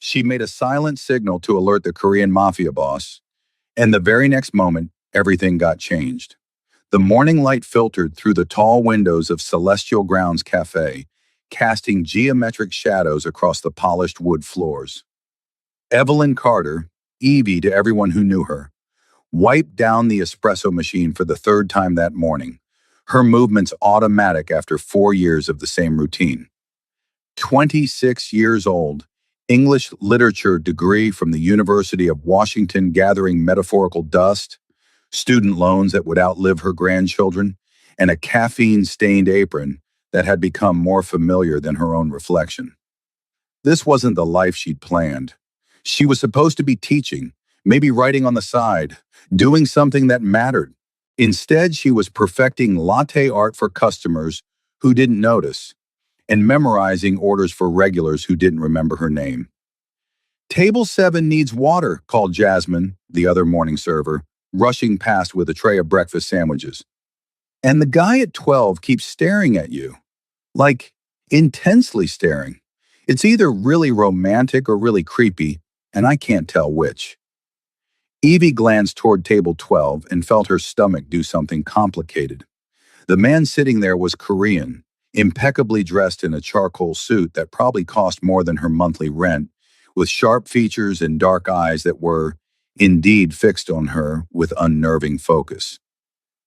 She made a silent signal to alert the Korean Mafia boss, and the very next moment, everything got changed. The morning light filtered through the tall windows of Celestial Grounds Cafe, casting geometric shadows across the polished wood floors. Evelyn Carter, Evie to everyone who knew her, wiped down the espresso machine for the third time that morning, her movements automatic after 4 years of the same routine. 26 years old, English literature degree from the University of Washington gathering metaphorical dust, student loans that would outlive her grandchildren, and a caffeine-stained apron that had become more familiar than her own reflection. This wasn't the life she'd planned. She was supposed to be teaching, maybe writing on the side, doing something that mattered. Instead, she was perfecting latte art for customers who didn't notice, and memorizing orders for regulars who didn't remember her name. "Table 7 needs water," called Jasmine, the other morning server, rushing past with a tray of breakfast sandwiches. "And the guy at 12 keeps staring at you. Like, intensely staring. It's either really romantic or really creepy, and I can't tell which." Evie glanced toward table 12 and felt her stomach do something complicated. The man sitting there was Korean, impeccably dressed in a charcoal suit that probably cost more than her monthly rent, with sharp features and dark eyes that were, indeed, fixed on her with unnerving focus.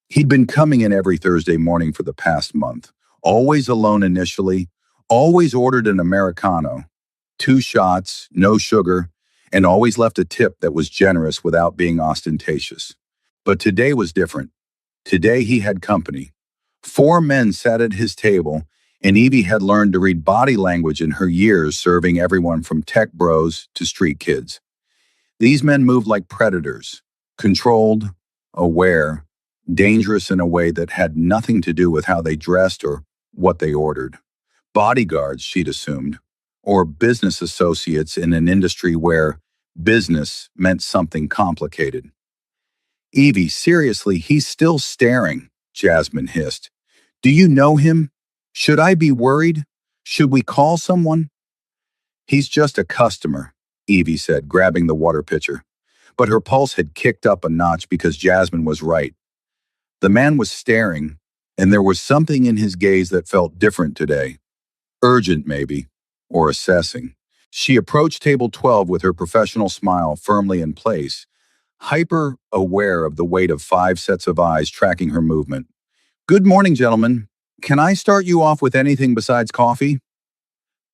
He'd been coming in every Thursday morning for the past month, always alone initially, always ordered an Americano, 2 shots, no sugar, and always left a tip that was generous without being ostentatious. But today was different. Today he had company. 4 men sat at his table, and Evie had learned to read body language in her years serving everyone from tech bros to street kids. These men moved like predators, controlled, aware, dangerous in a way that had nothing to do with how they dressed or what they ordered. Bodyguards, she'd assumed, or business associates in an industry where business meant something complicated. "Evie, seriously, he's still staring," Jasmine hissed. "Do you know him? Should I be worried? Should we call someone?" "He's just a customer," Evie said, grabbing the water pitcher. But her pulse had kicked up a notch because Jasmine was right. The man was staring, and there was something in his gaze that felt different today. Urgent, maybe, or assessing. She approached table 12 with her professional smile firmly in place, hyper-aware of the weight of 5 sets of eyes tracking her movement. "Good morning, gentlemen. Can I start you off with anything besides coffee?"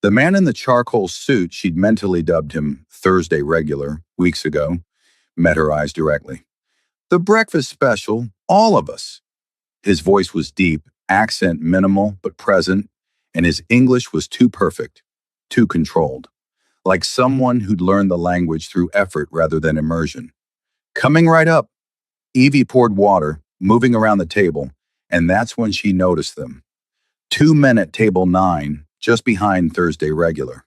The man in the charcoal suit, she'd mentally dubbed him Thursday regular weeks ago, met her eyes directly. "The breakfast special, all of us." His voice was deep, accent minimal but present, and his English was too perfect, too controlled, like someone who'd learned the language through effort rather than immersion. "Coming right up." Evie poured water, moving around the table, and that's when she noticed them. 2 men at table 9, just behind Thursday regular.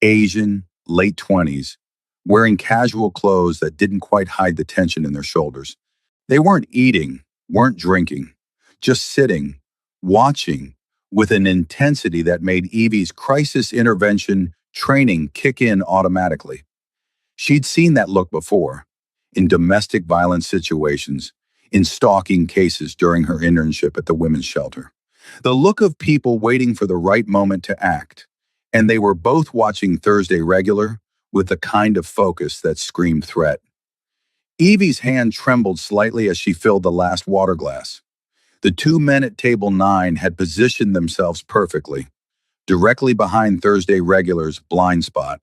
Asian, late 20s, wearing casual clothes that didn't quite hide the tension in their shoulders. They weren't eating, weren't drinking, just sitting, watching, with an intensity that made Evie's crisis intervention training kick in automatically. She'd seen that look before, in domestic violence situations, in stalking cases during her internship at the women's shelter. The look of people waiting for the right moment to act, and they were both watching Thursday regular with the kind of focus that screamed threat. Evie's hand trembled slightly as she filled the last water glass. The 2 men at table 9 had positioned themselves perfectly, directly behind Thursday regular's blind spot,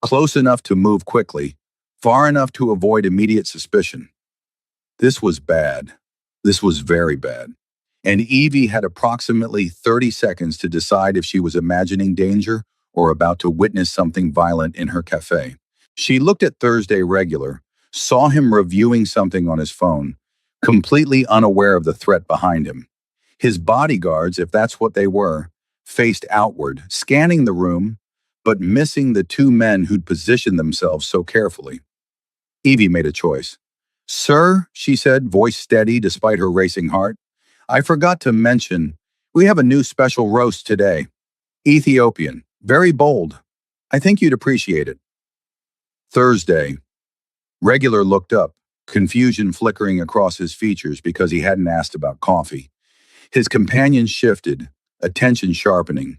close enough to move quickly, far enough to avoid immediate suspicion. This was bad. This was very bad. And Evie had approximately 30 seconds to decide if she was imagining danger or about to witness something violent in her cafe. She looked at Thursday regular, saw him reviewing something on his phone, completely unaware of the threat behind him. His bodyguards, if that's what they were, faced outward, scanning the room, but missing the 2 men who'd positioned themselves so carefully. Evie made a choice. "Sir," she said, voice steady despite her racing heart, "I forgot to mention, we have a new special roast today. Ethiopian, very bold. I think you'd appreciate it." Thursday. Regular looked up, confusion flickering across his features because he hadn't asked about coffee. His companion shifted, attention sharpening.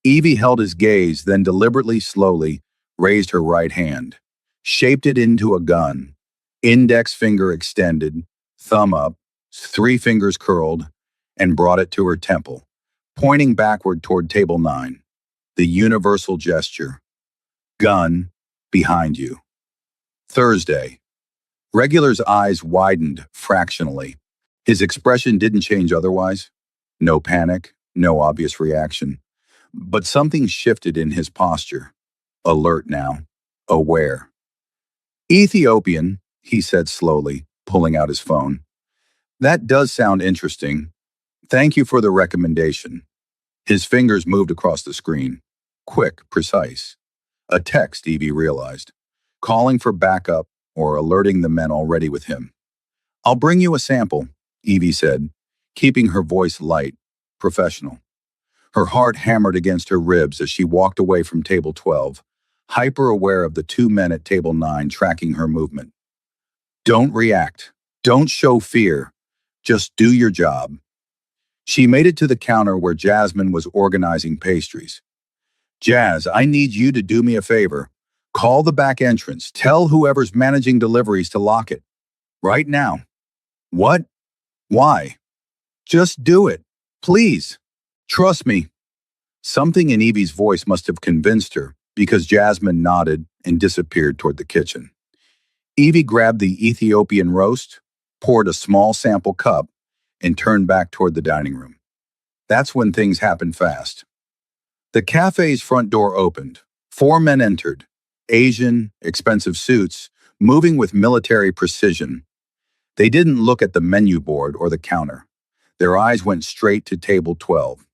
Evie held his gaze, then deliberately, slowly, raised her right hand, shaped it into a gun, index finger extended, thumb up, three fingers curled, and brought it to her temple, pointing backward toward table 9. The universal gesture. Gun, behind you. Thursday. Regular's eyes widened fractionally. His expression didn't change otherwise. No panic, no obvious reaction. But something shifted in his posture. Alert now. Aware. Ethiopian, he said slowly, pulling out his phone. That does sound interesting. Thank you for the recommendation. His fingers moved across the screen. Quick, precise. A text, Evie realized. Calling for backup or alerting the men already with him. I'll bring you a sample, Evie said, keeping her voice light, professional. Her heart hammered against her ribs as she walked away from table 12, hyper-aware of the 2 men at table 9 tracking her movement. Don't react. Don't show fear. Just do your job. She made it to the counter where Jasmine was organizing pastries. Jazz, I need you to do me a favor. Call the back entrance. Tell whoever's managing deliveries to lock it. Right now. What? Why? Just do it. Please. Trust me. Something in Evie's voice must have convinced her because Jasmine nodded and disappeared toward the kitchen. Evie grabbed the Ethiopian roast, poured a small sample cup, and turned back toward the dining room. That's when things happened fast. The cafe's front door opened. 4 men entered. Asian, expensive suits, moving with military precision. They didn't look at the menu board or the counter. Their eyes went straight to table 12.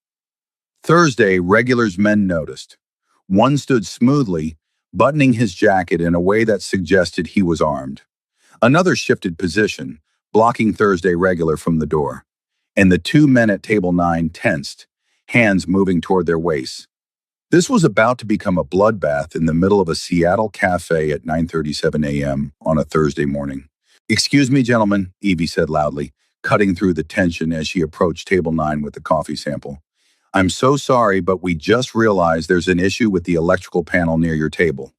Thursday, Regular's men noticed. One stood smoothly, buttoning his jacket in a way that suggested he was armed. Another shifted position, blocking Thursday Regular from the door. And the 2 men at table 9 tensed, hands moving toward their waists. This was about to become a bloodbath in the middle of a Seattle cafe at 9:37 a.m. on a Thursday morning. Excuse me, gentlemen, Evie said loudly, cutting through the tension as she approached table 9 with the coffee sample. I'm so sorry, but we just realized there's an issue with the electrical panel near your table.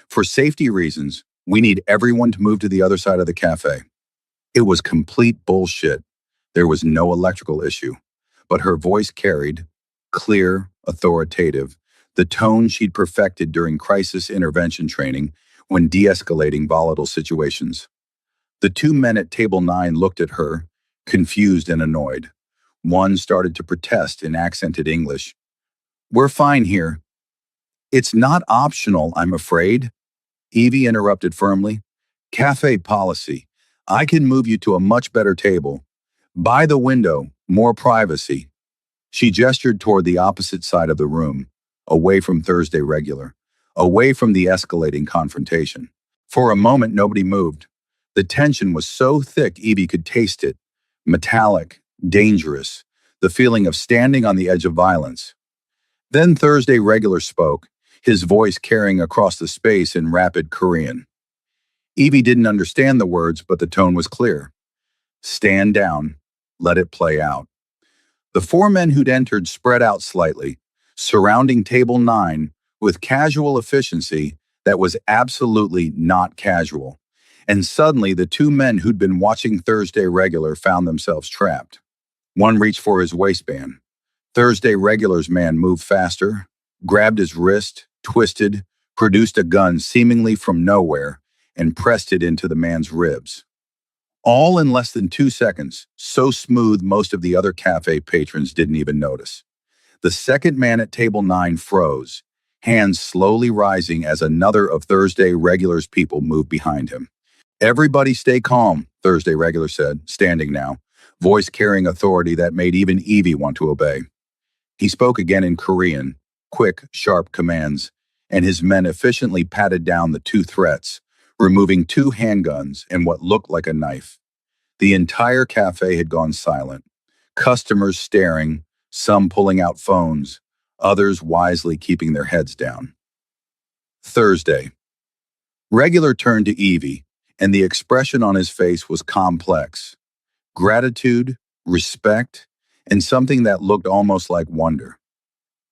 For safety reasons, we need everyone to move to the other side of the cafe. It was complete bullshit. There was no electrical issue, but her voice carried, clear, authoritative, the tone she'd perfected during crisis intervention training when de-escalating volatile situations. The 2 men at table 9 looked at her, confused and annoyed. One started to protest in accented English. We're fine here. It's not optional, I'm afraid. Evie interrupted firmly. Cafe policy. I can move you to a much better table. By the window, more privacy. She gestured toward the opposite side of the room, away from Thursday Regular, away from the escalating confrontation. For a moment, nobody moved. The tension was so thick Evie could taste it. Metallic, dangerous, the feeling of standing on the edge of violence. Then Thursday Regular spoke, his voice carrying across the space in rapid Korean. Evie didn't understand the words, but the tone was clear. Stand down. Let it play out. The 4 men who'd entered spread out slightly, surrounding table 9 with casual efficiency that was absolutely not casual. And suddenly the 2 men who'd been watching Thursday Regular found themselves trapped. One reached for his waistband. Thursday Regular's man moved faster, grabbed his wrist, twisted, produced a gun seemingly from nowhere, and pressed it into the man's ribs. All in less than 2 seconds, so smooth most of the other cafe patrons didn't even notice. The second man at table 9 froze, hands slowly rising as another of Thursday Regular's people moved behind him. Everybody stay calm, Thursday Regular said, standing now, voice carrying authority that made even Evie want to obey. He spoke again in Korean, quick, sharp commands, and his men efficiently patted down the 2 threats, removing 2 handguns and what looked like a knife. The entire cafe had gone silent, customers staring, some pulling out phones, others wisely keeping their heads down. Thursday. Regular turned to Evie, and the expression on his face was complex. Gratitude, respect, and something that looked almost like wonder.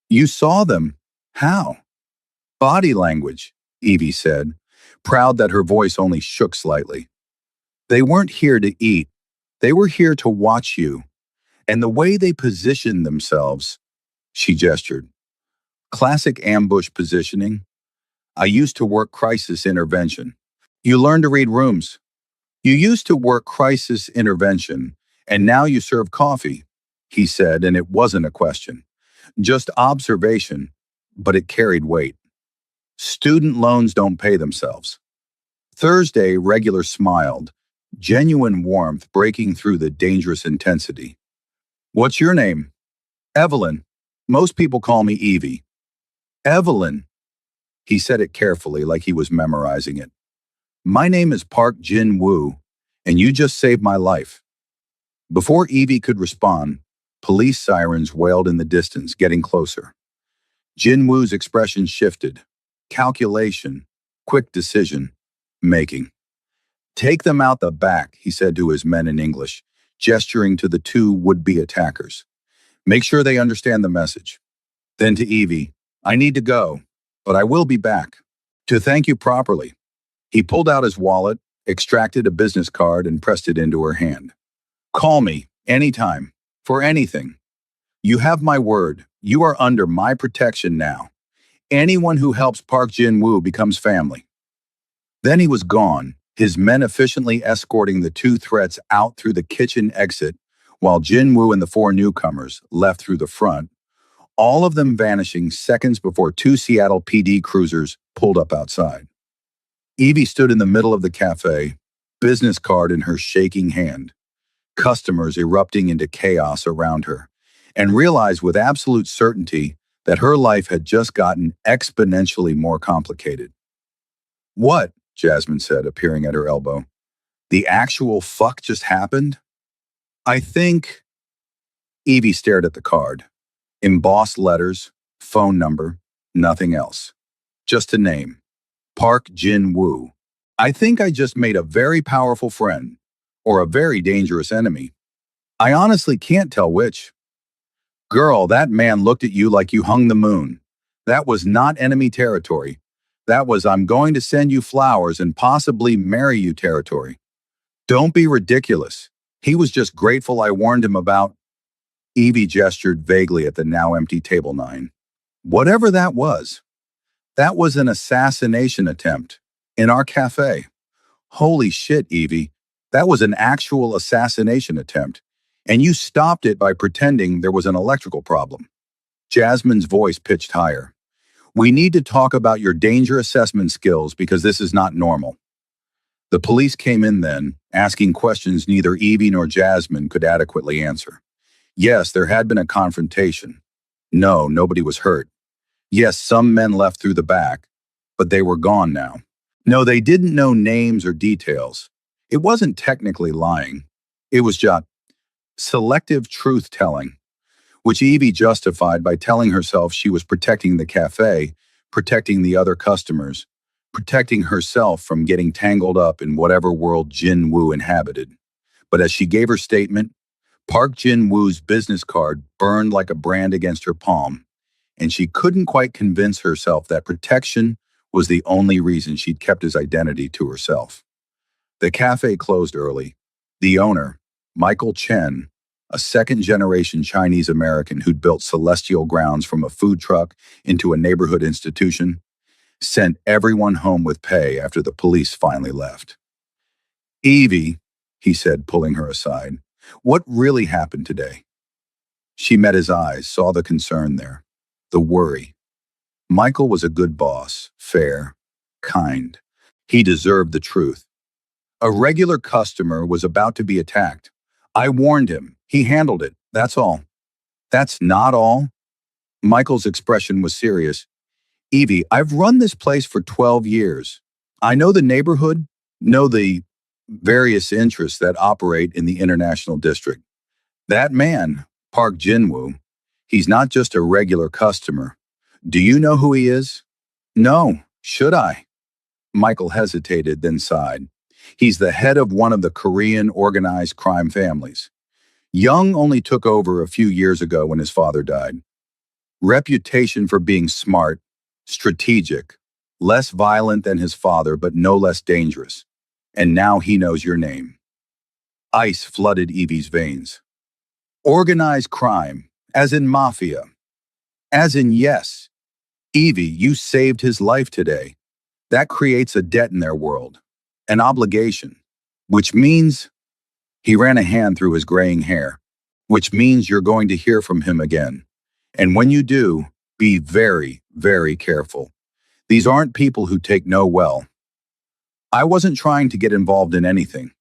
You saw them. How? Body language, Evie said, proud that her voice only shook slightly. They weren't here to eat. They were here to watch you. And the way they positioned themselves, she gestured. Classic ambush positioning. I used to work crisis intervention. You learn to read rooms. You used to work crisis intervention, and now you serve coffee, he said, and it wasn't a question. Just observation, but it carried weight. Student loans don't pay themselves. Thursday, Regular smiled, genuine warmth breaking through the dangerous intensity. What's your name? Evelyn. Most people call me Evie. Evelyn. He said it carefully like he was memorizing it. My name is Park Jin-woo, and you just saved my life. Before Evie could respond, police sirens wailed in the distance, getting closer. Jin-woo's expression shifted. Calculation, quick decision, making. Take them out the back, he said to his men in English, gesturing to the two would-be attackers. Make sure they understand the message. Then to Evie, I need to go, but I will be back. To thank you properly. He pulled out his wallet, extracted a business card, and pressed it into her hand. Call me, anytime, for anything. You have my word. You are under my protection now. Anyone who helps Park Jin-woo becomes family. Then he was gone, his men efficiently escorting the two threats out through the kitchen exit, while Jin-woo and the four newcomers left through the front, all of them vanishing seconds before two Seattle PD cruisers pulled up outside. Evie stood in the middle of the cafe, business card in her shaking hand, customers erupting into chaos around her, and realized with absolute certainty that her life had just gotten exponentially more complicated. What? Jasmine said, appearing at her elbow. The actual fuck just happened? I think... Evie stared at the card. Embossed letters, phone number, nothing else. Just a name. Park Jin-woo. I think I just made a very powerful friend, or a very dangerous enemy. I honestly can't tell which. Girl, that man looked at you like you hung the moon. That was not enemy territory. That was I'm going to send you flowers and possibly marry you territory. Don't be ridiculous. He was just grateful I warned him about... Evie gestured vaguely at the now empty table 9. Whatever that was an assassination attempt. In our cafe. Holy shit, Evie. That was an actual assassination attempt. And you stopped it by pretending there was an electrical problem. Jasmine's voice pitched higher. We need to talk about your danger assessment skills because this is not normal. The police came in then, asking questions neither Evie nor Jasmine could adequately answer. Yes, there had been a confrontation. No, nobody was hurt. Yes, some men left through the back, but they were gone now. No, they didn't know names or details. It wasn't technically lying. It was just selective truth-telling, which Evie justified by telling herself she was protecting the cafe, protecting the other customers, protecting herself from getting tangled up in whatever world Jin-woo inhabited. But as she gave her statement, Park Jin-woo's business card burned like a brand against her palm, and she couldn't quite convince herself that protection was the only reason she'd kept his identity to herself. The cafe closed early. The owner, Michael Chen, a second-generation Chinese-American who'd built Celestial Grounds from a food truck into a neighborhood institution, sent everyone home with pay after the police finally left. Evie, he said, pulling her aside, what really happened today? She met his eyes, saw the concern there, the worry. Michael was a good boss, fair, kind. He deserved the truth. A regular customer was about to be attacked. I warned him. He handled it. That's all. That's not all. Michael's expression was serious. Evie, I've run this place for 12 years. I know the neighborhood, know the various interests that operate in the international district. That man, Park Jin-woo, he's not just a regular customer. Do you know who he is? No. Should I? Michael hesitated, then sighed. He's the head of one of the Korean organized crime families. Young only took over a few years ago when his father died. Reputation for being smart, strategic, less violent than his father, but no less dangerous. And now he knows your name. Ice flooded Evie's veins. Organized crime, as in Mafia. As in yes. Evie, you saved his life today. That creates a debt in their world. An obligation. Which means he ran a hand through his graying hair. Which means you're going to hear from him again. And when you do, be very, very careful. These aren't people who take no well. I wasn't trying to get involved in anything.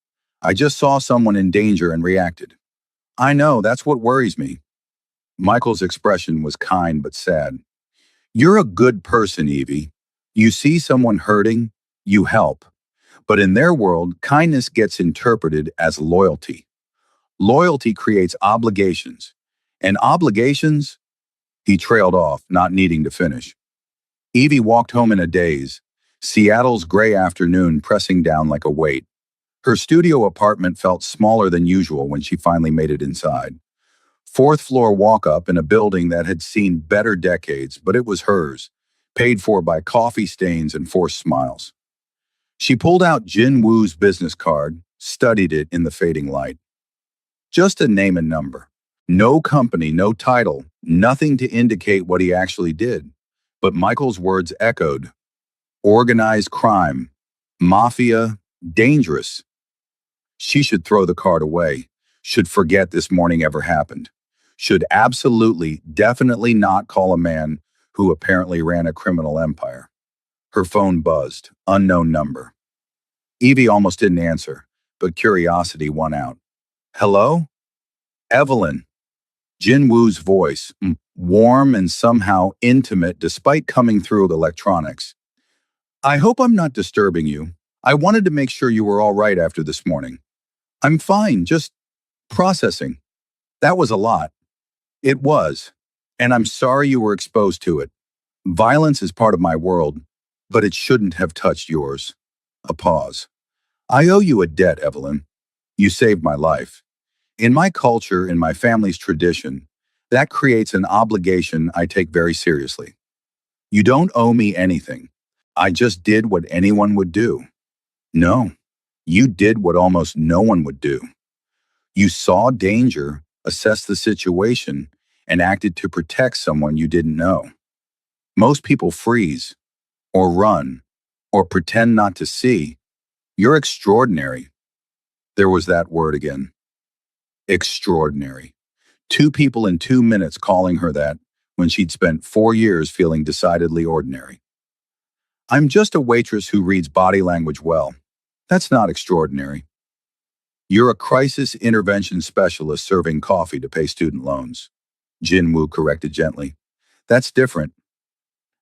I just saw someone in danger and reacted. I know, that's what worries me. Michael's expression was kind but sad. You're a good person, Evie. You see someone hurting, you help. But in their world, kindness gets interpreted as loyalty. Loyalty creates obligations. And obligations? He trailed off, not needing to finish. Evie walked home in a daze, Seattle's gray afternoon pressing down like a weight. Her studio apartment felt smaller than usual when she finally made it inside. Fourth floor walk-up in a building that had seen better decades, but it was hers, paid for by coffee stains and forced smiles. She pulled out Jin Woo's business card, studied it in the fading light. Just a name and number. No company, no title, nothing to indicate what he actually did. But Michael's words echoed. Organized crime. Mafia. Dangerous. She should throw the card away. Should forget this morning ever happened. Should absolutely, definitely not call a man who apparently ran a criminal empire. Her phone buzzed. Unknown number. Evie almost didn't answer, but curiosity won out. Hello? Evelyn. Jin Woo's voice, warm and somehow intimate despite coming through the electronics. I hope I'm not disturbing you. I wanted to make sure you were all right after this morning. I'm fine, just processing. That was a lot. It was. And I'm sorry you were exposed to it. Violence is part of my world, but it shouldn't have touched yours. A pause. I owe you a debt, Evelyn. You saved my life. In my culture, in my family's tradition, that creates an obligation I take very seriously. You don't owe me anything. I just did what anyone would do. No, you did what almost no one would do. You saw danger, assessed the situation, and acted to protect someone you didn't know. Most people freeze, or run, or pretend not to see. You're extraordinary. There was that word again. Extraordinary. 2 people in 2 minutes calling her that when she'd spent 4 years feeling decidedly ordinary. I'm just a waitress who reads body language well. That's not extraordinary. You're a crisis intervention specialist serving coffee to pay student loans. Jin Woo corrected gently. That's different.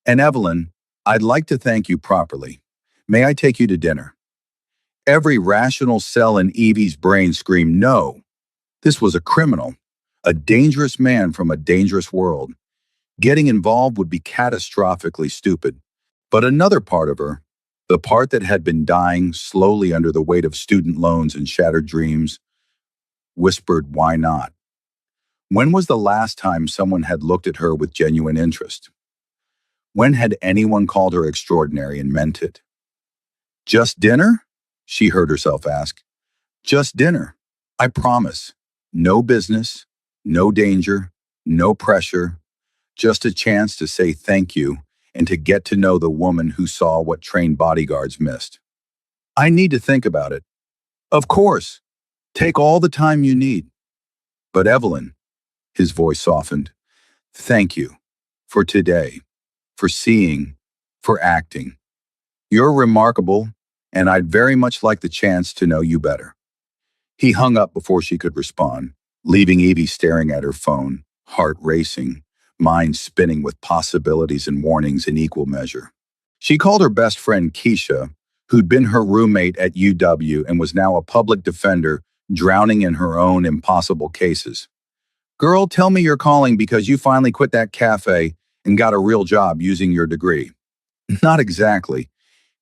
And Evelyn, I'd like to thank you properly. May I take you to dinner? Every rational cell in Evie's brain screamed no. This was a criminal, a dangerous man from a dangerous world. Getting involved would be catastrophically stupid. But another part of her, the part that had been dying slowly under the weight of student loans and shattered dreams, whispered, why not? When was the last time someone had looked at her with genuine interest? When had anyone called her extraordinary and meant it? Just dinner? She heard herself ask. Just dinner. I promise. No business, no danger, no pressure, just a chance to say thank you and to get to know the woman who saw what trained bodyguards missed. I need to think about it. Of course. Take all the time you need. But Evelyn, his voice softened, thank you for today, for seeing, for acting. You're remarkable, and I'd very much like the chance to know you better. He hung up before she could respond, leaving Evie staring at her phone, heart racing, mind spinning with possibilities and warnings in equal measure. She called her best friend Keisha, who'd been her roommate at UW and was now a public defender, drowning in her own impossible cases. Girl, tell me you're calling because you finally quit that cafe and got a real job using your degree. Not exactly.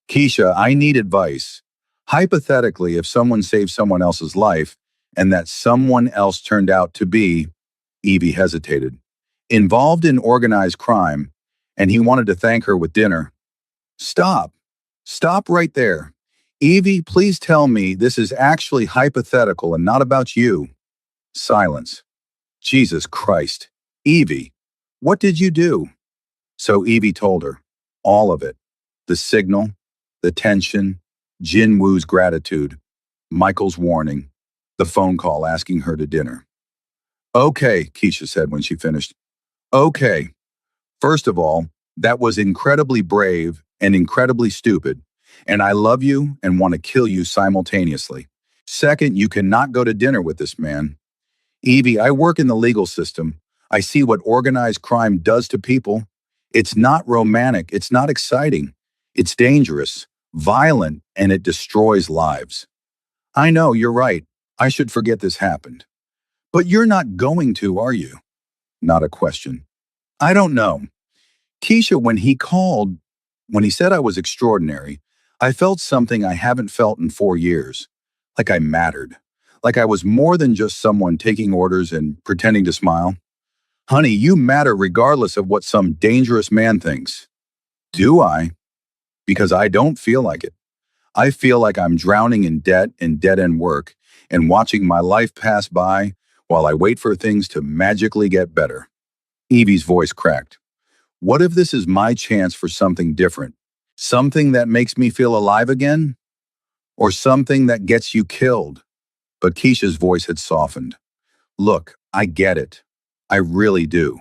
Keisha, I need advice. Hypothetically, if someone saved someone else's life and that someone else turned out to be, Evie hesitated, involved in organized crime, and he wanted to thank her with dinner. Stop. Stop right there. Evie, please tell me this is actually hypothetical and not about you. Silence. Jesus Christ. Evie, what did you do? So Evie told her. All of it. The signal, the tension, Jin Woo's gratitude, Michael's warning, the phone call asking her to dinner. Okay, Keisha said when she finished. Okay. First of all, that was incredibly brave and incredibly stupid, and I love you and want to kill you simultaneously. Second, you cannot go to dinner with this man. Evie, I work in the legal system. I see what organized crime does to people. It's not romantic. It's not exciting. It's dangerous, violent, and it destroys lives. I know, you're right. I should forget this happened. But you're not going to, are you? Not a question. I don't know. Keisha, when he said I was extraordinary, I felt something I haven't felt in 4 years. Like I mattered. Like I was more than just someone taking orders and pretending to smile. Honey, you matter regardless of what some dangerous man thinks. Do I? Because I don't feel like it. I feel like I'm drowning in debt and dead-end work and watching my life pass by while I wait for things to magically get better. Evie's voice cracked. What if this is my chance for something different? Something that makes me feel alive again? Or something that gets you killed? But Keisha's voice had softened. Look, I get it. I really do.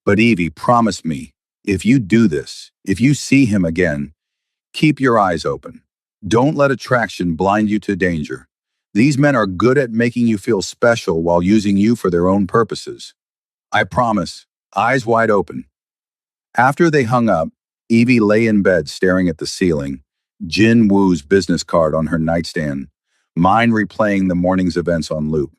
But Evie, promise me, if you do this, if you see him again, keep your eyes open. Don't let attraction blind you to danger. These men are good at making you feel special while using you for their own purposes. I promise, eyes wide open. After they hung up, Evie lay in bed staring at the ceiling, Jin Woo's business card on her nightstand, mind replaying the morning's events on loop.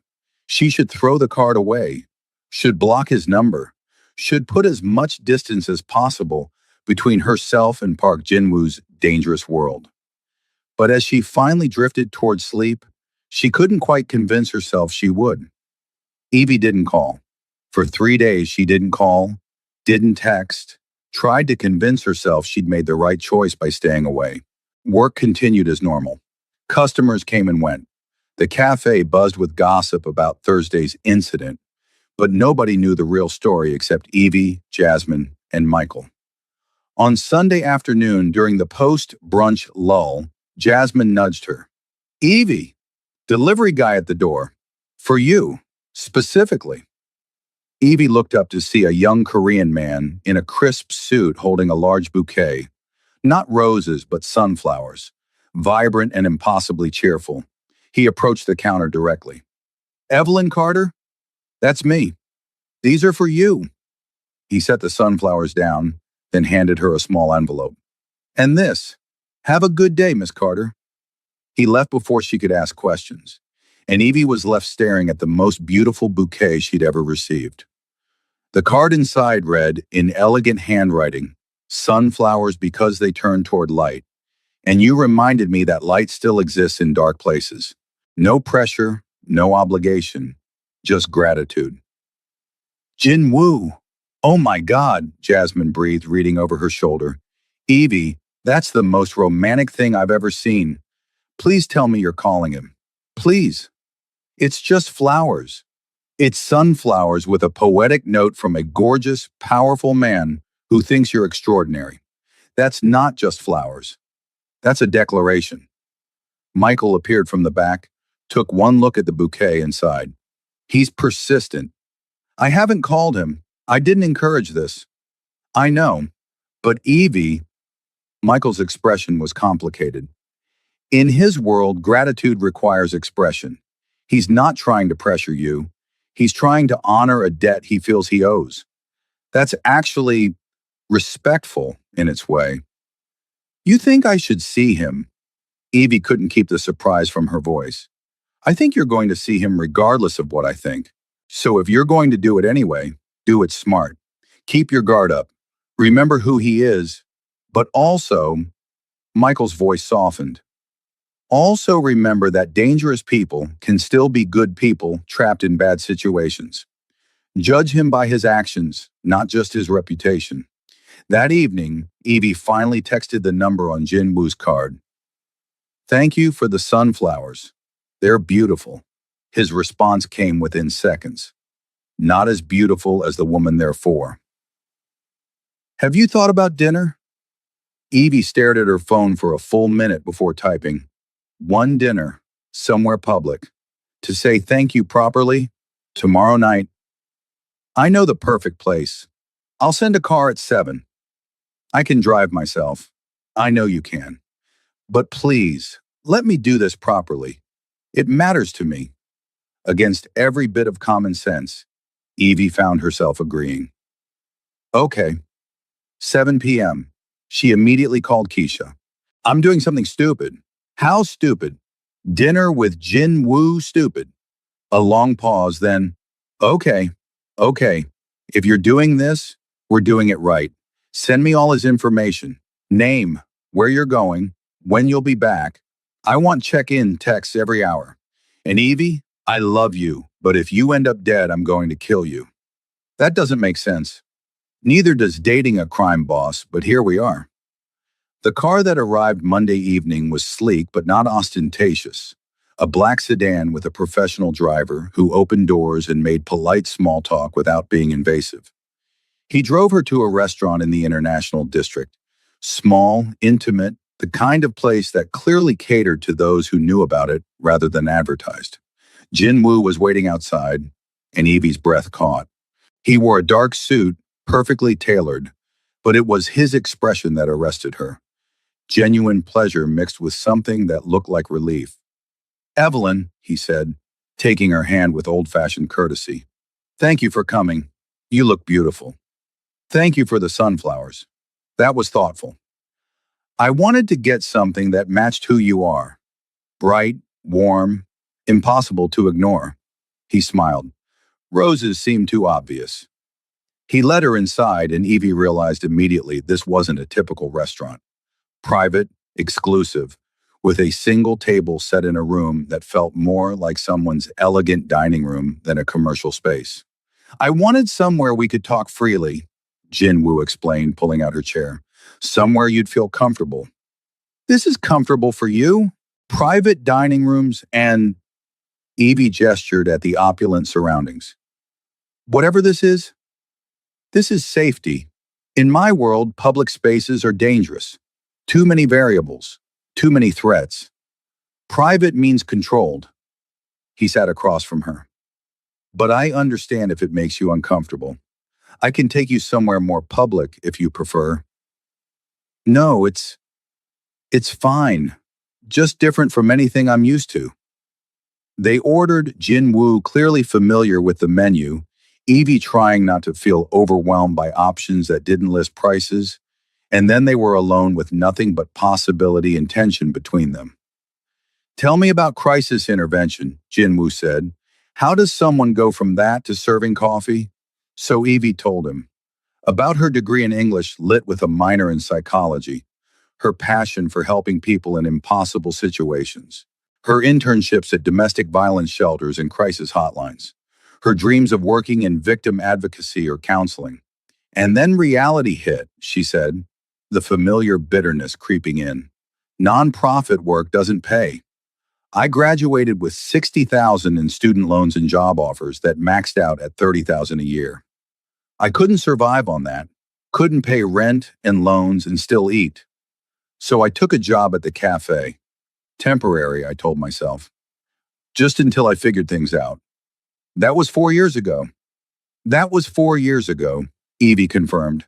She should throw the card away, should block his number, should put as much distance as possible between herself and Park Jin-woo's dangerous world. But as she finally drifted towards sleep, she couldn't quite convince herself she would. Evie didn't call. For 3 days, she didn't call, didn't text, tried to convince herself she'd made the right choice by staying away. Work continued as normal. Customers came and went. The cafe buzzed with gossip about Thursday's incident, but nobody knew the real story except Evie, Jasmine, and Michael. On Sunday afternoon, during the post-brunch lull, Jasmine nudged her. Evie, delivery guy at the door. For you, specifically. Evie looked up to see a young Korean man in a crisp suit holding a large bouquet. Not roses, but sunflowers. Vibrant and impossibly cheerful. He approached the counter directly. Evelyn Carter? That's me. These are for you. He set the sunflowers down, then handed her a small envelope. And this. Have a good day, Miss Carter. He left before she could ask questions, and Evie was left staring at the most beautiful bouquet she'd ever received. The card inside read, in elegant handwriting, sunflowers because they turn toward light. And you reminded me that light still exists in dark places. No pressure, no obligation, just gratitude. Jin Woo. Oh my God, Jasmine breathed, reading over her shoulder. Evie, that's the most romantic thing I've ever seen. Please tell me you're calling him. Please. It's just flowers. It's sunflowers with a poetic note from a gorgeous, powerful man who thinks you're extraordinary. That's not just flowers. That's a declaration. Michael appeared from the back, took one look at the bouquet and sighed. He's persistent. I haven't called him. I didn't encourage this. I know. But Evie, Michael's expression was complicated. In his world, gratitude requires expression. He's not trying to pressure you. He's trying to honor a debt he feels he owes. That's actually respectful in its way. You think I should see him? Evie couldn't keep the surprise from her voice. I think you're going to see him regardless of what I think. So if you're going to do it anyway, do it smart. Keep your guard up. Remember who he is, but also Michael's voice softened. Also remember that dangerous people can still be good people trapped in bad situations. Judge him by his actions, not just his reputation. That evening, Evie finally texted the number on Jin Woo's card. Thank you for the sunflowers. They're beautiful. His response came within seconds. Not as beautiful as the woman they're for. Have you thought about dinner? Evie stared at her phone for a full minute before typing. One dinner, somewhere public. To say thank you properly, tomorrow night. I know the perfect place. I'll send a car at 7. I can drive myself. I know you can. But please, let me do this properly. It matters to me. Against every bit of common sense, Evie found herself agreeing. Okay. 7 p.m. She immediately called Keisha. I'm doing something stupid. How stupid? Dinner with Jin Woo stupid. A long pause, then, okay. If you're doing this, we're doing it right. Send me all his information. Name, where you're going, when you'll be back. I want check-in texts every hour. And Evie, I love you, but if you end up dead, I'm going to kill you. That doesn't make sense. Neither does dating a crime boss, but here we are. The car that arrived Monday evening was sleek but not ostentatious. A black sedan with a professional driver who opened doors and made polite small talk without being invasive. He drove her to a restaurant in the International District. Small, intimate, the kind of place that clearly catered to those who knew about it rather than advertised. Jin Woo was waiting outside, and Evie's breath caught. He wore a dark suit, perfectly tailored, but it was his expression that arrested her. Genuine pleasure mixed with something that looked like relief. Evelyn, he said, taking her hand with old-fashioned courtesy. Thank you for coming. You look beautiful. Thank you for the sunflowers. That was thoughtful. I wanted to get something that matched who you are. Bright, warm, impossible to ignore. He smiled. Roses seemed too obvious. He led her inside, and Evie realized immediately this wasn't a typical restaurant. Private, exclusive, with a single table set in a room that felt more like someone's elegant dining room than a commercial space. I wanted somewhere we could talk freely, Jin Woo explained, pulling out her chair. Somewhere you'd feel comfortable. This is comfortable for you? Private dining rooms and... Evie gestured at the opulent surroundings. Whatever this is safety. In my world, public spaces are dangerous. Too many variables. Too many threats. Private means controlled. He sat across from her. But I understand if it makes you uncomfortable. I can take you somewhere more public if you prefer. No, it's fine. Just different from anything I'm used to. They ordered, Jin Woo clearly familiar with the menu, Evie trying not to feel overwhelmed by options that didn't list prices, and then they were alone with nothing but possibility and tension between them. Tell me about crisis intervention, Jin Woo said. How does someone go from that to serving coffee? So Evie told him. About her degree in English lit with a minor in psychology, her passion for helping people in impossible situations, her internships at domestic violence shelters and crisis hotlines, her dreams of working in victim advocacy or counseling. And then reality hit, she said, the familiar bitterness creeping in. Nonprofit work doesn't pay. I graduated with $60,000 in student loans and job offers that maxed out at $30,000 a year. I couldn't survive on that, couldn't pay rent and loans and still eat. So I took a job at the cafe. Temporary, I told myself. Just until I figured things out. That was 4 years ago. That was 4 years ago, Evie confirmed.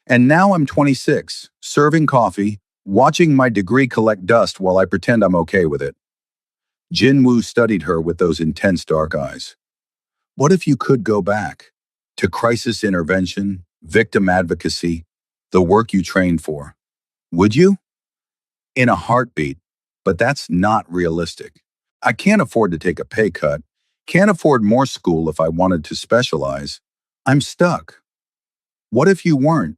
And now I'm 26, serving coffee, watching my degree collect dust while I pretend I'm okay with it. Jin Woo studied her with those intense dark eyes. What if you could go back? To crisis intervention, victim advocacy, the work you trained for. Would you? In a heartbeat, but that's not realistic. I can't afford to take a pay cut, can't afford more school if I wanted to specialize. I'm stuck. What if you weren't?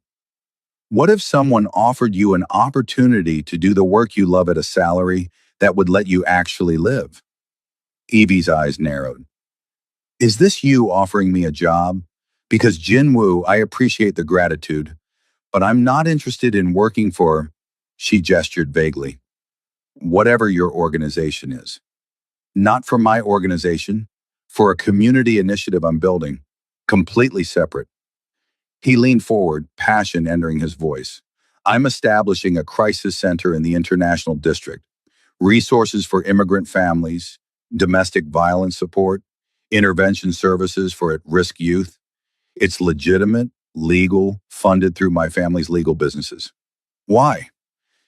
What if someone offered you an opportunity to do the work you love at a salary that would let you actually live? Evie's eyes narrowed. Is this you offering me a job? Because Jinwoo, I appreciate the gratitude, but I'm not interested in working for, she gestured vaguely, whatever your organization is. Not for my organization, for a community initiative I'm building, completely separate. He leaned forward, passion entering his voice. I'm establishing a crisis center in the International District, resources for immigrant families, domestic violence support, intervention services for at-risk youth. It's legitimate, legal, funded through my family's legal businesses. Why?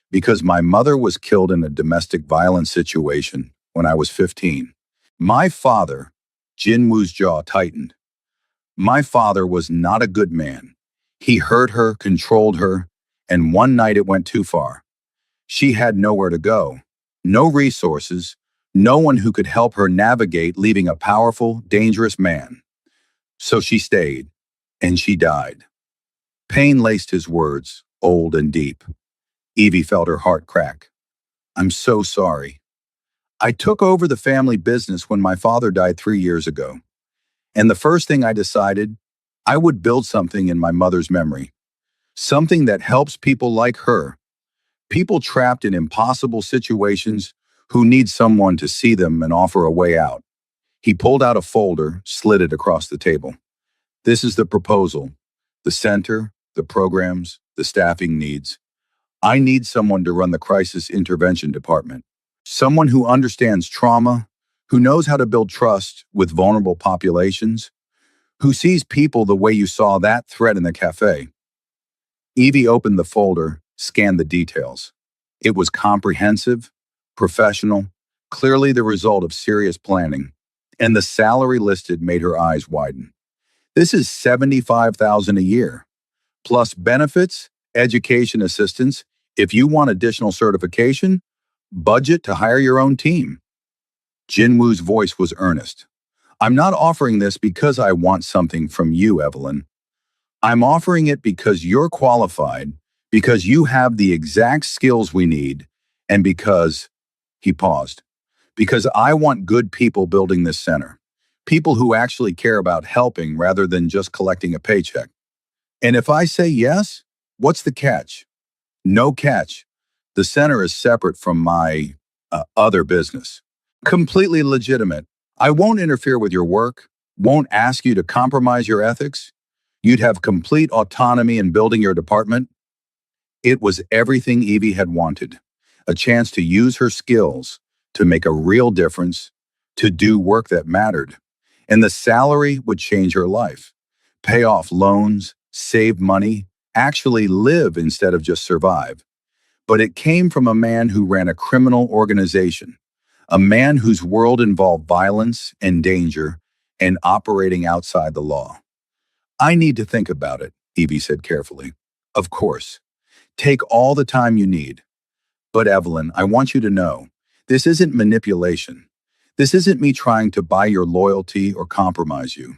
Because my mother was killed in a domestic violence situation when I was 15. My father, Jinwoo's jaw tightened. My father was not a good man. He hurt her, controlled her, and one night it went too far. She had nowhere to go, no resources, no one who could help her navigate leaving a powerful, dangerous man. So she stayed, and she died. Pain laced his words, old and deep. Evie felt her heart crack. I'm so sorry. I took over the family business when my father died 3 years ago. And the first thing I decided, I would build something in my mother's memory. Something that helps people like her, people trapped in impossible situations who need someone to see them and offer a way out. He pulled out a folder, slid it across the table. This is the proposal. The center, the programs, the staffing needs. I need someone to run the crisis intervention department. Someone who understands trauma, who knows how to build trust with vulnerable populations, who sees people the way you saw that threat in the cafe. Evie opened the folder, scanned the details. It was comprehensive, professional, clearly the result of serious planning, and the salary listed made her eyes widen. This is $75,000 a year, plus benefits, education assistance, if you want additional certification, budget to hire your own team. Jinwoo's voice was earnest. I'm not offering this because I want something from you, Evelyn. I'm offering it because you're qualified, because you have the exact skills we need, and because, he paused, because I want good people building this center. People who actually care about helping rather than just collecting a paycheck. And if I say yes, what's the catch? No catch. The center is separate from my other business. Completely legitimate. I won't interfere with your work, won't ask you to compromise your ethics. You'd have complete autonomy in building your department. It was everything Evie had wanted. A chance to use her skills, to make a real difference, to do work that mattered. And the salary would change her life. Pay off loans, save money, actually live instead of just survive. But it came from a man who ran a criminal organization, a man whose world involved violence and danger and operating outside the law. I need to think about it, Evie said carefully. Of course. Take all the time you need. But Evelyn, I want you to know, this isn't manipulation. This isn't me trying to buy your loyalty or compromise you.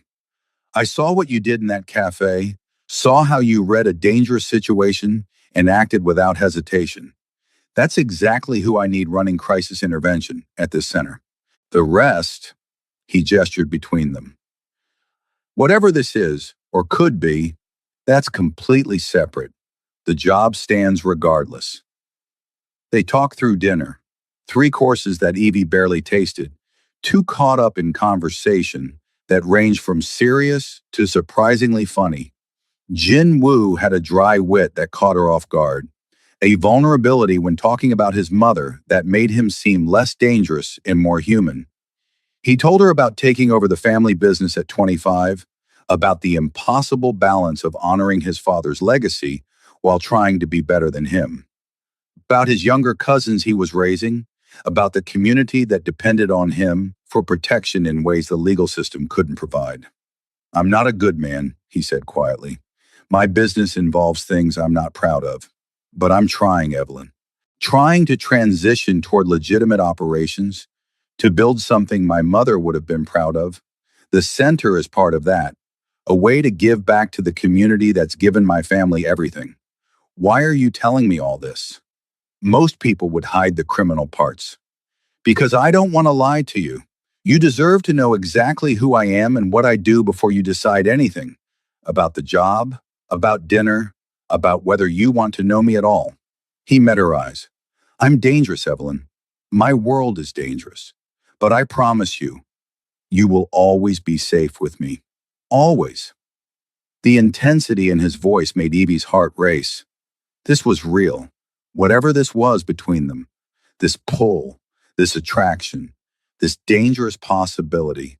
I saw what you did in that cafe, saw how you read a dangerous situation and acted without hesitation. That's exactly who I need running crisis intervention at this center. The rest, he gestured between them. Whatever this is, or could be, that's completely separate. The job stands regardless. They talked through dinner, 3 courses that Evie barely tasted, too caught up in conversation that ranged from serious to surprisingly funny. Jin Woo had a dry wit that caught her off guard, a vulnerability when talking about his mother that made him seem less dangerous and more human. He told her about taking over the family business at 25, about the impossible balance of honoring his father's legacy while trying to be better than him, about his younger cousins he was raising, about the community that depended on him for protection in ways the legal system couldn't provide. I'm not a good man, he said quietly. My business involves things I'm not proud of. But I'm trying, Evelyn. Trying to transition toward legitimate operations, to build something my mother would have been proud of. The center is part of that, a way to give back to the community that's given my family everything. Why are you telling me all this? Most people would hide the criminal parts. Because I don't want to lie to you. You deserve to know exactly who I am and what I do before you decide anything. About the job, about dinner, about whether you want to know me at all. He met her eyes. I'm dangerous, Evelyn. My world is dangerous. But I promise you, you will always be safe with me. Always. The intensity in his voice made Evie's heart race. This was real. Whatever this was between them, this pull, this attraction, this dangerous possibility,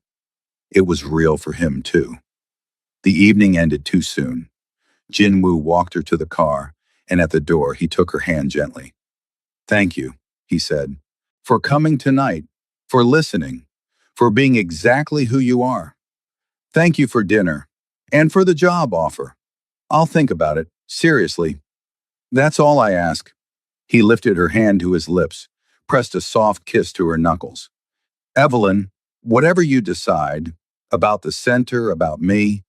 it was real for him too. The evening ended too soon. Jinwoo walked her to the car, and at the door he took her hand gently. Thank you, he said, for coming tonight, for listening, for being exactly who you are. Thank you for dinner, and for the job offer. I'll think about it, seriously. That's all I ask. He lifted her hand to his lips, pressed a soft kiss to her knuckles. Evelyn, whatever you decide, about the center, about me,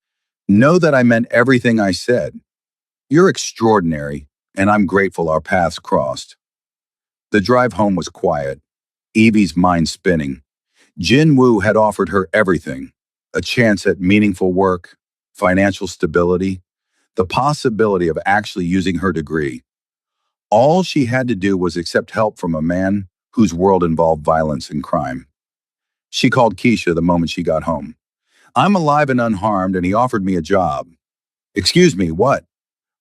know that I meant everything I said. You're extraordinary, and I'm grateful our paths crossed. The drive home was quiet, Evie's mind spinning. Jinwoo had offered her everything, a chance at meaningful work, financial stability, the possibility of actually using her degree. All she had to do was accept help from a man whose world involved violence and crime. She called Keisha the moment she got home. I'm alive and unharmed, and he offered me a job. Excuse me, what?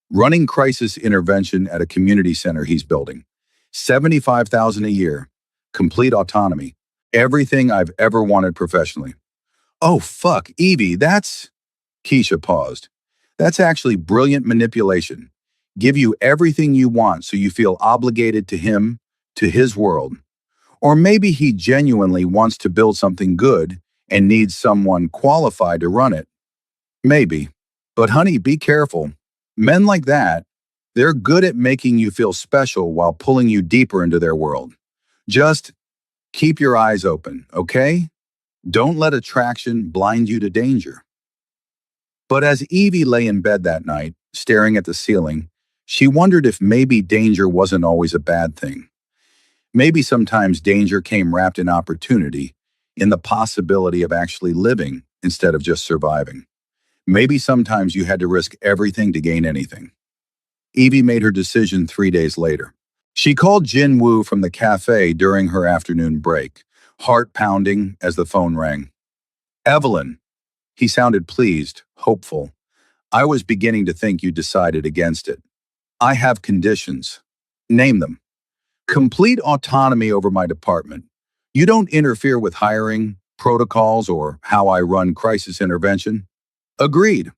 Running crisis intervention at a community center he's building. 75,000 a year. Complete autonomy. Everything I've ever wanted professionally. Oh, fuck, Evie, that's... Keisha paused. That's actually brilliant manipulation. Give you everything you want so you feel obligated to him, to his world. Or maybe he genuinely wants to build something good and needs someone qualified to run it. Maybe. But honey, be careful. Men like that, they're good at making you feel special while pulling you deeper into their world. Just keep your eyes open, okay? Don't let attraction blind you to danger. But as Evie lay in bed that night, staring at the ceiling, she wondered if maybe danger wasn't always a bad thing. Maybe sometimes danger came wrapped in opportunity, in the possibility of actually living instead of just surviving. Maybe sometimes you had to risk everything to gain anything. Evie made her decision 3 days later. She called Jin Woo from the cafe during her afternoon break, heart pounding as the phone rang. Evelyn. He sounded pleased, hopeful. I was beginning to think you decided against it. I have conditions. Name them. Complete autonomy over my department. You don't interfere with hiring, protocols, or how I run crisis intervention. Agreed.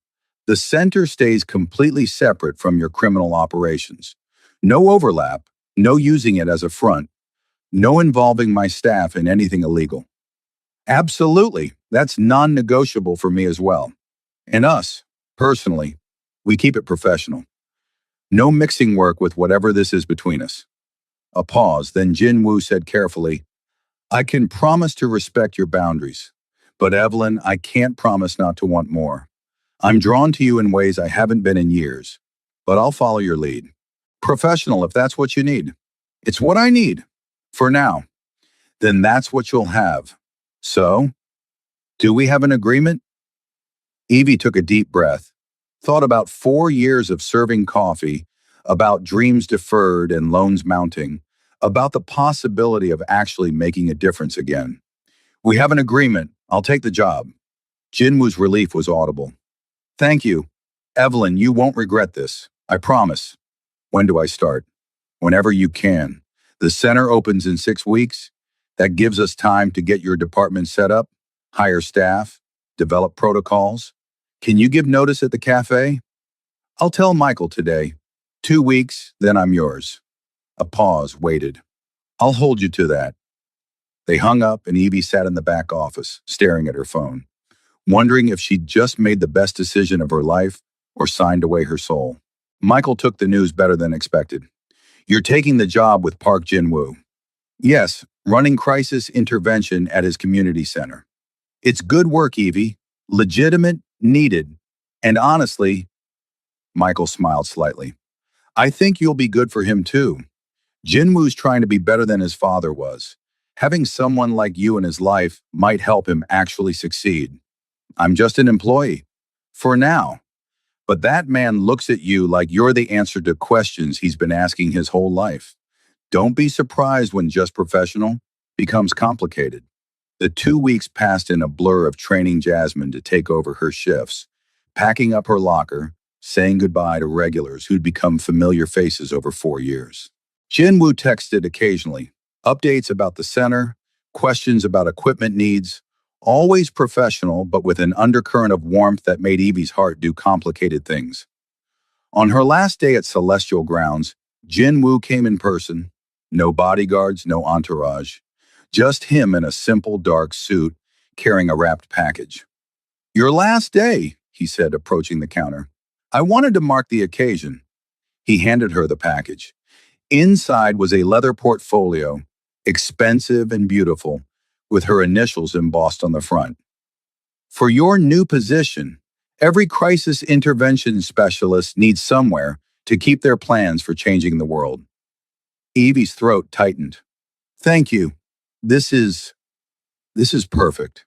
The center stays completely separate from your criminal operations. No overlap, no using it as a front, no involving my staff in anything illegal. Absolutely. That's non-negotiable for me as well. And us, personally, we keep it professional. No mixing work with whatever this is between us. A pause, then Jin Woo said carefully, I can promise to respect your boundaries, but Evelyn, I can't promise not to want more. I'm drawn to you in ways I haven't been in years, but I'll follow your lead. Professional if that's what you need. It's what I need. For now. Then that's what you'll have. So, do we have an agreement? Evie took a deep breath, thought about 4 years of serving coffee, about dreams deferred and loans mounting, about the possibility of actually making a difference again. We have an agreement. I'll take the job. Jinwoo's relief was audible. Thank you. Evelyn, you won't regret this. I promise. When do I start? Whenever you can. The center opens in 6 weeks. That gives us time to get your department set up, hire staff, develop protocols. Can you give notice at the cafe? I'll tell Michael today. 2 weeks, then I'm yours. A pause waited. I'll hold you to that. They hung up and Evie sat in the back office, staring at her phone, wondering if she'd just made the best decision of her life or signed away her soul. Michael took the news better than expected. You're taking the job with Park Jin-woo. Yes, running crisis intervention at his community center. It's good work, Evie. Legitimate, needed, and honestly, Michael smiled slightly. I think you'll be good for him too. Jinwoo's trying to be better than his father was. Having someone like you in his life might help him actually succeed. I'm just an employee. For now. But that man looks at you like you're the answer to questions he's been asking his whole life. Don't be surprised when just professional becomes complicated. The 2 weeks passed in a blur of training Jasmine to take over her shifts, packing up her locker, saying goodbye to regulars who'd become familiar faces over 4 years. Jinwoo texted occasionally, updates about the center, questions about equipment needs, always professional but with an undercurrent of warmth that made Evie's heart do complicated things. On her last day at Celestial Grounds, Jinwoo came in person. No bodyguards, no entourage. Just him in a simple dark suit, carrying a wrapped package. Your last day, he said, approaching the counter. I wanted to mark the occasion. He handed her the package. Inside was a leather portfolio, expensive and beautiful, with her initials embossed on the front. For your new position, every crisis intervention specialist needs somewhere to keep their plans for changing the world. Evie's throat tightened. Thank you. This is perfect.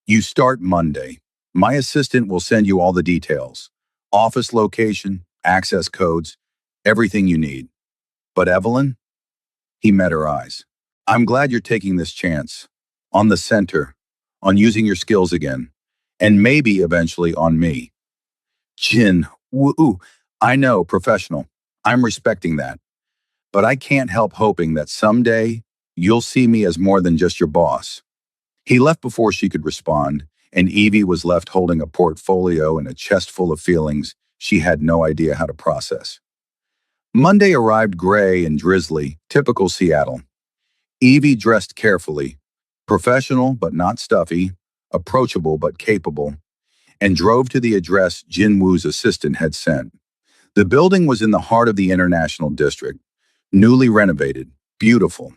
You start Monday. My assistant will send you all the details. Office location, access codes, everything you need. But Evelyn? He met her eyes. I'm glad you're taking this chance. On the center, on using your skills again, and maybe eventually on me. Jin, woo, I know, professional. I'm respecting that. But I can't help hoping that someday you'll see me as more than just your boss. He left before she could respond, and Evie was left holding a portfolio and a chest full of feelings she had no idea how to process. Monday arrived gray and drizzly, typical Seattle. Evie dressed carefully, professional but not stuffy, approachable but capable, and drove to the address Jinwoo's assistant had sent. The building was in the heart of the International District, newly renovated, beautiful.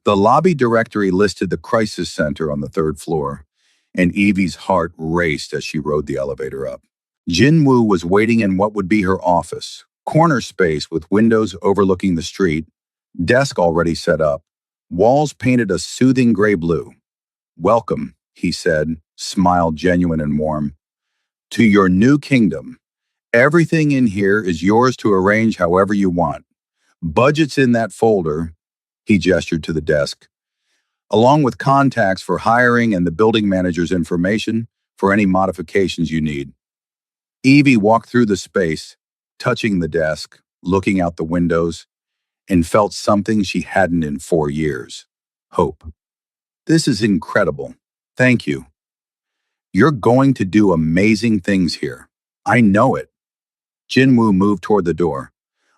The lobby directory listed the crisis center on the third floor, and Evie's heart raced as she rode the elevator up. Jinwoo was waiting in what would be her office, corner space with windows overlooking the street, desk already set up, walls painted a soothing gray-blue. Welcome, he said, smile genuine and warm, to your new kingdom. Everything in here is yours to arrange however you want. Budget's in that folder, he gestured to the desk, along with contacts for hiring and the building manager's information for any modifications you need. Evie walked through the space, touching the desk, looking out the windows, and felt something she hadn't in 4 years. Hope. This is incredible. Thank you. You're going to do amazing things here. I know it. Jinwoo moved toward the door.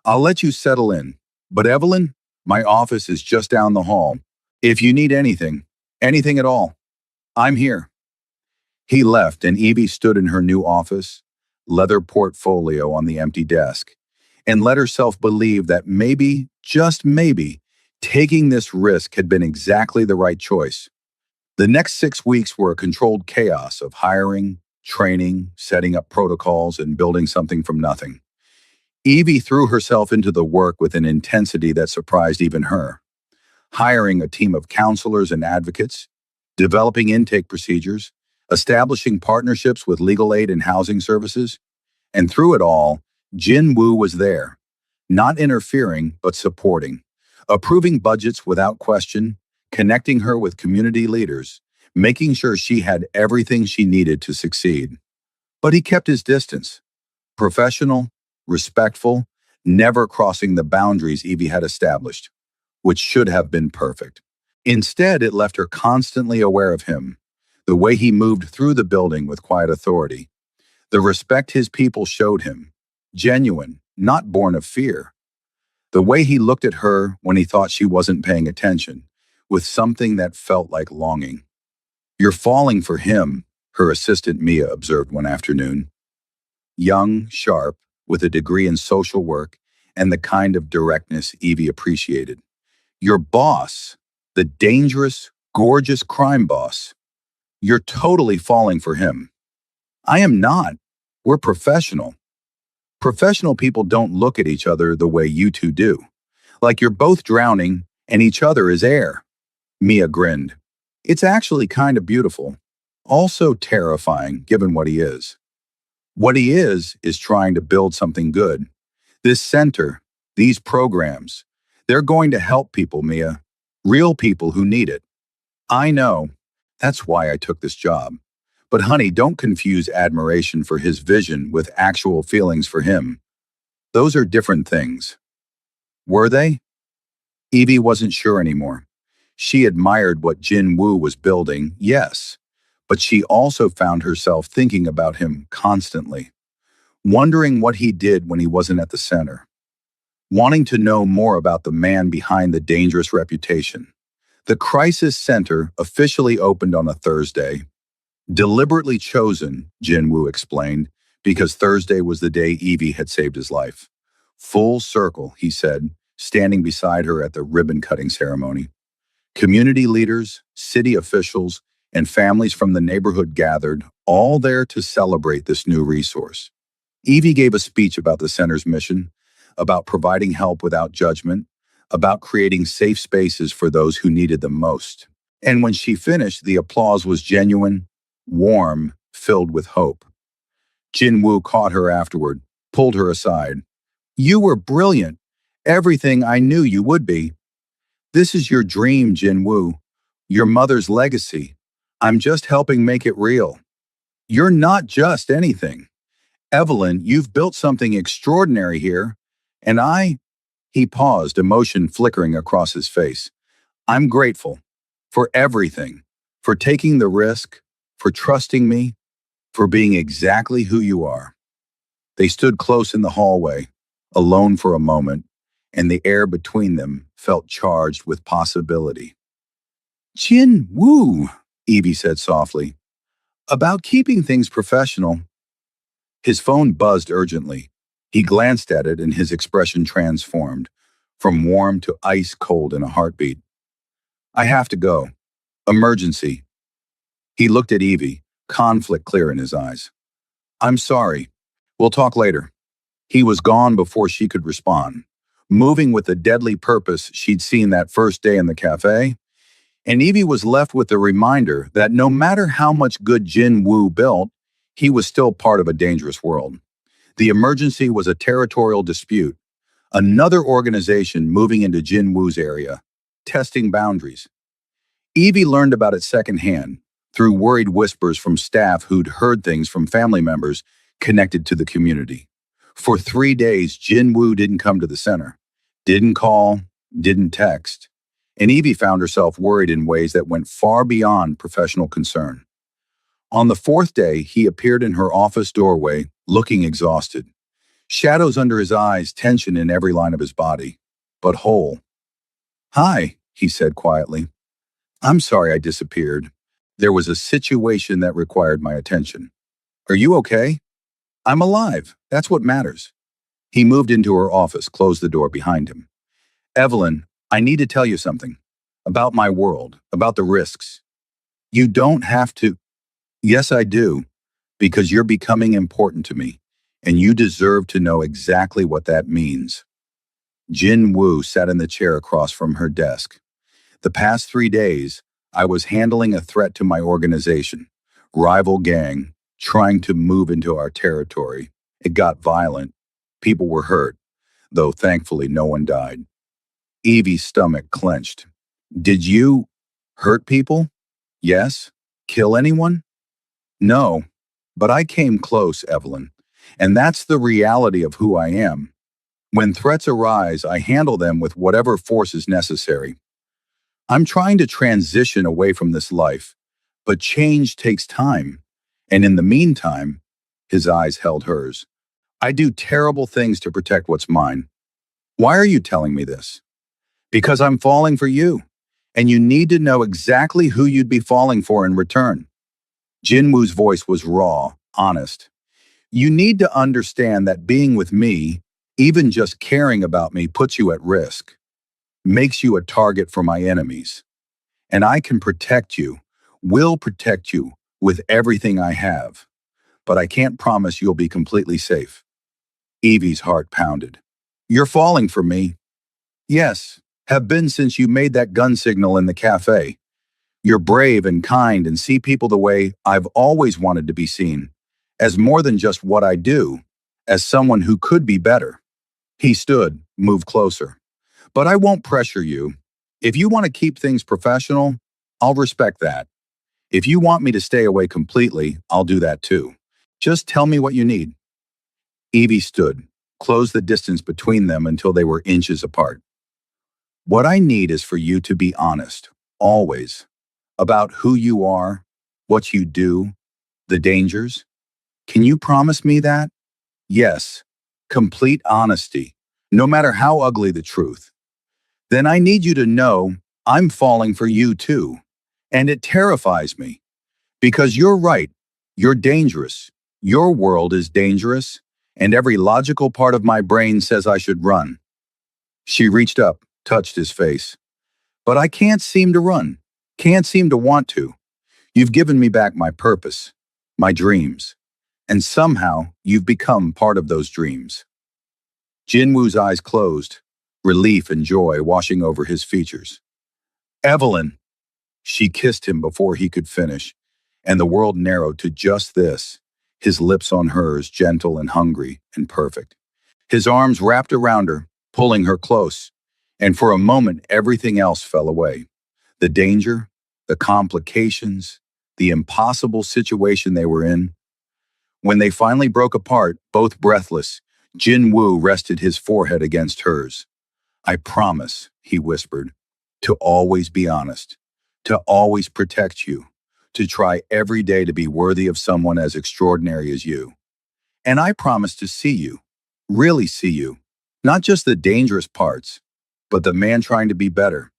I'll let you settle in. But Evelyn, my office is just down the hall. If you need anything at all, I'm here. He left and Evie stood in her new office, leather portfolio on the empty desk, and let herself believe that maybe, just maybe, taking this risk had been exactly the right choice. The next 6 weeks were a controlled chaos of hiring, training, setting up protocols, and building something from nothing. Evie threw herself into the work with an intensity that surprised even her. Hiring a team of counselors and advocates, developing intake procedures, establishing partnerships with legal aid and housing services, and through it all, Jinwoo was there, not interfering but supporting, approving budgets without question, connecting her with community leaders, making sure she had everything she needed to succeed. But he kept his distance, professional, respectful, never crossing the boundaries Evie had established, which should have been perfect. Instead, it left her constantly aware of him, the way he moved through the building with quiet authority, the respect his people showed him, genuine, not born of fear, the way he looked at her when he thought she wasn't paying attention, with something that felt like longing. You're falling for him, her assistant Mia observed one afternoon. Young, sharp, with a degree in social work and the kind of directness Evie appreciated. Your boss, the dangerous, gorgeous crime boss. You're totally falling for him. I am not. We're professional. Professional people don't look at each other the way you two do. Like you're both drowning and each other is air. Mia grinned. It's actually kind of beautiful. Also terrifying, given what he is. What he is trying to build something good. This center, these programs, they're going to help people, Mia. Real people who need it. I know. That's why I took this job. But honey, don't confuse admiration for his vision with actual feelings for him. Those are different things. Were they? Evie wasn't sure anymore. She admired what Jin Woo was building, yes, but she also found herself thinking about him constantly, wondering what he did when he wasn't at the center, wanting to know more about the man behind the dangerous reputation. The Crisis Center officially opened on a Thursday. Deliberately chosen, Jin Woo explained, because Thursday was the day Evie had saved his life. Full circle, he said, standing beside her at the ribbon-cutting ceremony. Community leaders, city officials, and families from the neighborhood gathered, all there to celebrate this new resource. Evie gave a speech about the center's mission, about providing help without judgment, about creating safe spaces for those who needed them most. And when she finished, the applause was genuine, warm, filled with hope. Jin Woo caught her afterward, pulled her aside. You were brilliant. Everything I knew you would be. This is your dream, Jin Woo. Your mother's legacy. I'm just helping make it real. You're not just anything. Evelyn, you've built something extraordinary here. And he paused, emotion flickering across his face. I'm grateful for everything, for taking the risk, for trusting me, for being exactly who you are. They stood close in the hallway, alone for a moment, and the air between them felt charged with possibility. Jin Woo, Evie said softly. About keeping things professional. His phone buzzed urgently. He glanced at it and his expression transformed, from warm to ice cold in a heartbeat. I have to go. Emergency. He looked at Evie, conflict clear in his eyes. I'm sorry. We'll talk later. He was gone before she could respond, moving with the deadly purpose she'd seen that first day in the cafe, and Evie was left with the reminder that no matter how much good Jin Woo built, he was still part of a dangerous world. The emergency was a territorial dispute, another organization moving into Jin Woo's area, testing boundaries. Evie learned about it secondhand, through worried whispers from staff who'd heard things from family members connected to the community. For 3 days, Jin Woo didn't come to the center, didn't call, didn't text, and Evie found herself worried in ways that went far beyond professional concern. On the 4th day, he appeared in her office doorway, looking exhausted. Shadows under his eyes, tension in every line of his body, but whole. Hi, he said quietly. I'm sorry I disappeared. There was a situation that required my attention. Are you okay? I'm alive. That's what matters. He moved into her office, closed the door behind him. Evelyn, I need to tell you something. About my world, about the risks. You don't have to. Yes, I do. Because you're becoming important to me, and you deserve to know exactly what that means. Jin Woo sat in the chair across from her desk. The past 3 days, I was handling a threat to my organization, rival gang, trying to move into our territory. It got violent. People were hurt, though thankfully no one died. Evie's stomach clenched. Did you hurt people? Yes. Kill anyone? No. But I came close, Evelyn. And that's the reality of who I am. When threats arise, I handle them with whatever force is necessary. I'm trying to transition away from this life, but change takes time. And in the meantime, his eyes held hers. I do terrible things to protect what's mine. Why are you telling me this? Because I'm falling for you, and you need to know exactly who you'd be falling for in return. Jin Woo's voice was raw, honest. You need to understand that being with me, even just caring about me, puts you at risk, makes you a target for my enemies. And I can protect you, will protect you with everything I have, but I can't promise you'll be completely safe. Evie's heart pounded. You're falling for me. Yes, have been since you made that gun signal in the cafe. You're brave and kind and see people the way I've always wanted to be seen, as more than just what I do, as someone who could be better. He stood, moved closer. But I won't pressure you. If you want to keep things professional, I'll respect that. If you want me to stay away completely, I'll do that too. Just tell me what you need. Evie stood, closed the distance between them until they were inches apart. What I need is for you to be honest, always, about who you are, what you do, the dangers. Can you promise me that? Yes, complete honesty, no matter how ugly the truth. Then I need you to know I'm falling for you too. And it terrifies me. Because you're right, you're dangerous. Your world is dangerous, and every logical part of my brain says I should run. She reached up, touched his face. But I can't seem to run, can't seem to want to. You've given me back my purpose, my dreams, and somehow you've become part of those dreams. Jinwoo's eyes closed, relief and joy washing over his features. Evelyn! She kissed him before he could finish, and the world narrowed to just this, his lips on hers, gentle and hungry and perfect. His arms wrapped around her, pulling her close, and for a moment everything else fell away. The danger, the complications, the impossible situation they were in. When they finally broke apart, both breathless, Jinwoo rested his forehead against hers. I promise, he whispered, to always be honest, to always protect you, to try every day to be worthy of someone as extraordinary as you. And I promise to see you, really see you, not just the dangerous parts, but the man trying to be better,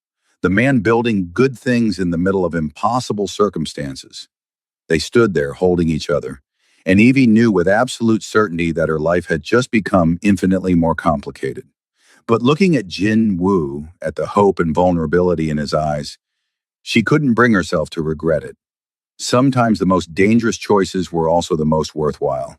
the man building good things in the middle of impossible circumstances. They stood there holding each other, and Evie knew with absolute certainty that her life had just become infinitely more complicated. But looking at Jin Woo, at the hope and vulnerability in his eyes, she couldn't bring herself to regret it. Sometimes the most dangerous choices were also the most worthwhile.